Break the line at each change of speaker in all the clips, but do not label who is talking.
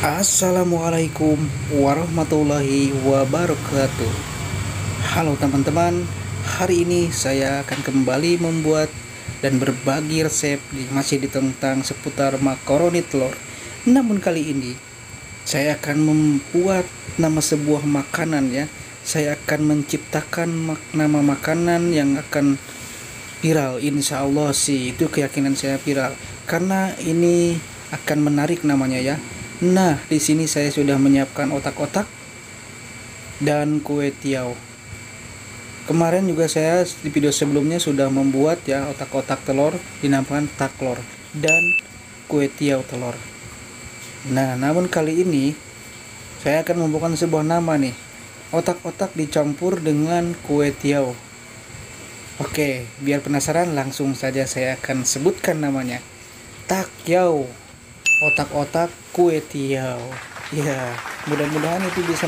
Assalamualaikum warahmatullahi wabarakatuh. Halo teman-teman, hari ini saya akan kembali membuat dan berbagi resep masih tentang seputar makaroni telur. Namun kali ini saya akan membuat nama sebuah makanan ya. Saya akan menciptakan nama makanan yang akan viral. Insya Allah sih, itu keyakinan saya viral karena ini akan menarik namanya ya. Nah, di sini saya sudah menyiapkan otak-otak dan kue tiaw. Kemarin juga saya di video sebelumnya sudah membuat ya otak-otak telur dinamakan taklor dan kue tiaw telur. Nah, namun kali ini saya akan membuat sebuah nama nih. Otak-otak dicampur dengan kue tiaw. Oke, biar penasaran langsung saja saya akan sebutkan namanya. Takyao. Otak-otak kue tiaw. Ya, mudah-mudahan itu bisa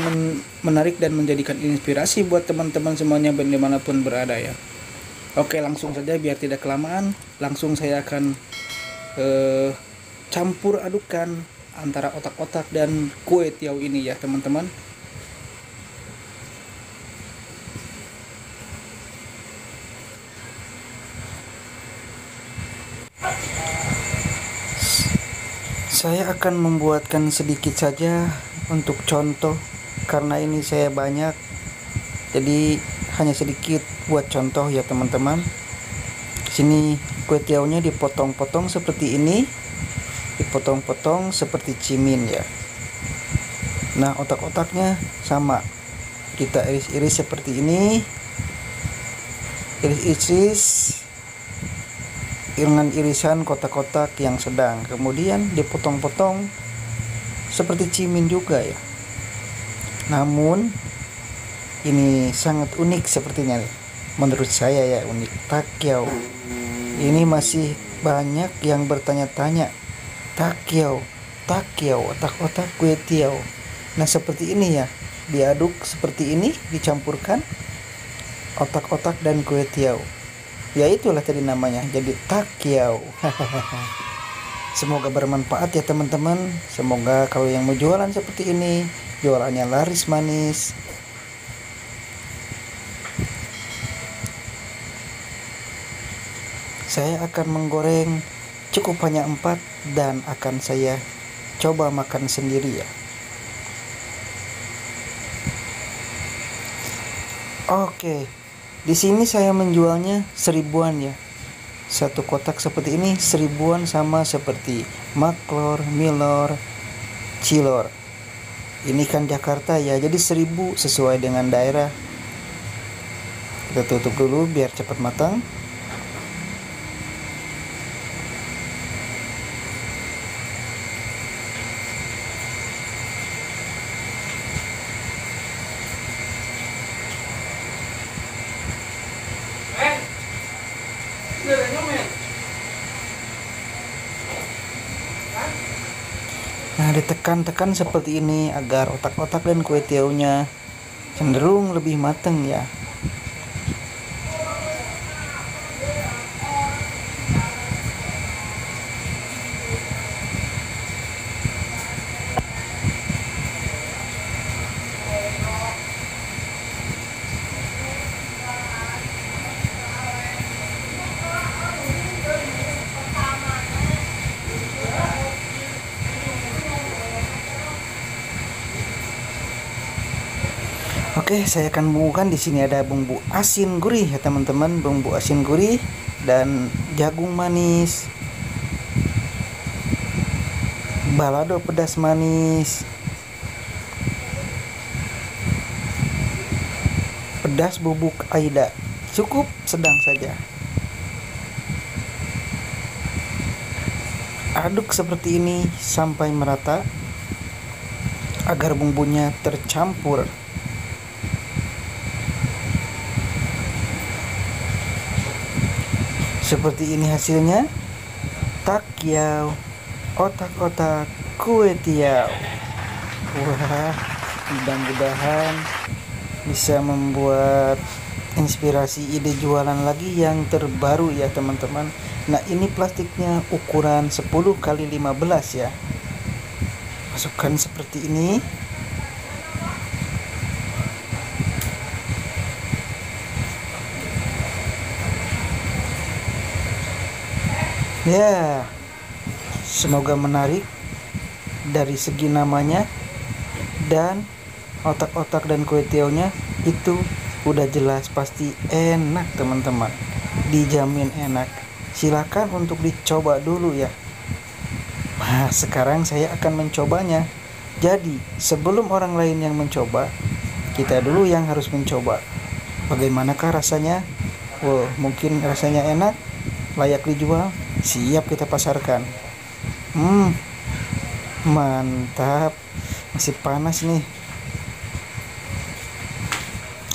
menarik dan menjadikan inspirasi buat teman-teman semuanya dimanapun berada ya. Oke, langsung saja biar tidak kelamaan, langsung saya akan campur adukan antara otak-otak dan kue tiaw ini ya teman-teman. Saya akan membuatkan sedikit saja untuk contoh karena ini saya banyak, jadi hanya sedikit buat contoh ya teman-teman. Sini kue tiawnya dipotong-potong seperti ini, dipotong-potong seperti cimin ya. Nah, otak-otaknya sama, kita iris-iris seperti ini, iris-iris dengan irisan kotak-kotak yang sedang, kemudian dipotong-potong seperti cimin juga ya. Namun ini sangat unik sepertinya nih. Menurut saya ya unik. Takyao ini masih banyak yang bertanya-tanya, takyao, otak-otak kue tiaw. Nah, seperti ini ya, diaduk seperti ini, dicampurkan otak-otak dan kue tiaw. Ya itulah tadi namanya, jadi takyao. Semoga bermanfaat ya teman-teman. Semoga kalau yang mau jualan seperti ini, jualannya laris manis. Saya akan menggoreng cukup hanya 4 dan akan saya coba makan sendiri ya. Oke, di sini saya menjualnya 1000-an ya. Satu kotak seperti ini 1000-an, sama seperti maklor, milor, cilor. Ini kan Jakarta ya, jadi 1000 sesuai dengan daerah. Kita tutup dulu biar cepat matang. Nah, ditekan-tekan seperti ini agar otak-otak dan kue tiawnya cenderung lebih matang ya. Oke, saya akan bumbukan. Di sini ada bumbu asin gurih ya teman-teman, bumbu asin gurih dan jagung manis, balado pedas manis, pedas bubuk Aida, cukup sedang saja. Aduk seperti ini sampai merata agar bumbunya tercampur. Seperti ini hasilnya, takyao, otak-otak kue tiaw. Wah, mudah-mudahan bisa membuat inspirasi ide jualan lagi yang terbaru ya teman-teman. Nah, ini plastiknya ukuran 10 x 15 ya. Masukkan seperti ini. Ya, semoga menarik dari segi namanya, dan otak-otak dan kue tiaonya itu udah jelas pasti enak teman-teman, dijamin enak. Silakan untuk dicoba dulu ya. Nah, sekarang saya akan mencobanya. Jadi sebelum orang lain yang mencoba, kita dulu yang harus mencoba. Bagaimanakah rasanya? Wow, mungkin rasanya enak, layak dijual, siap kita pasarkan. Mantap. Masih panas nih.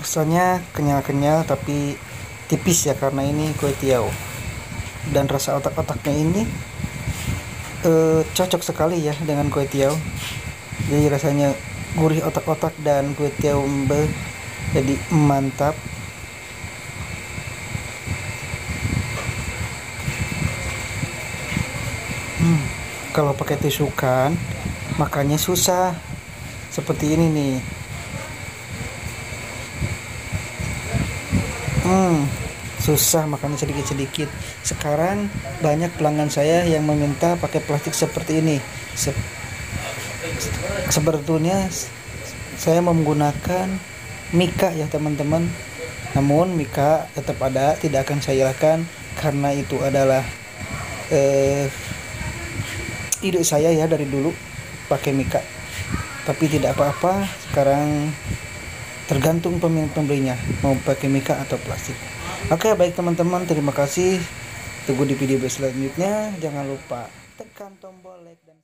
Rasanya kenyal-kenyal tapi tipis ya, karena ini kue tiaw. Dan rasa otak-otaknya ini cocok sekali ya dengan kue tiaw. Jadi rasanya gurih otak-otak dan kue tiaw jadi mantap. Kalau pakai tusukan makannya susah seperti ini nih. Susah makannya sedikit-sedikit. Sekarang banyak pelanggan saya yang meminta pakai plastik seperti ini. Sebetulnya saya menggunakan mika ya teman-teman. Namun mika tetap ada, tidak akan saya hilangkan karena itu adalah ide saya ya dari dulu pakai mika. Tapi tidak apa-apa, sekarang tergantung pembelinya mau pakai mika atau plastik. Oke, baik teman-teman, terima kasih. Tunggu di video selanjutnya. Jangan lupa tekan tombol like dan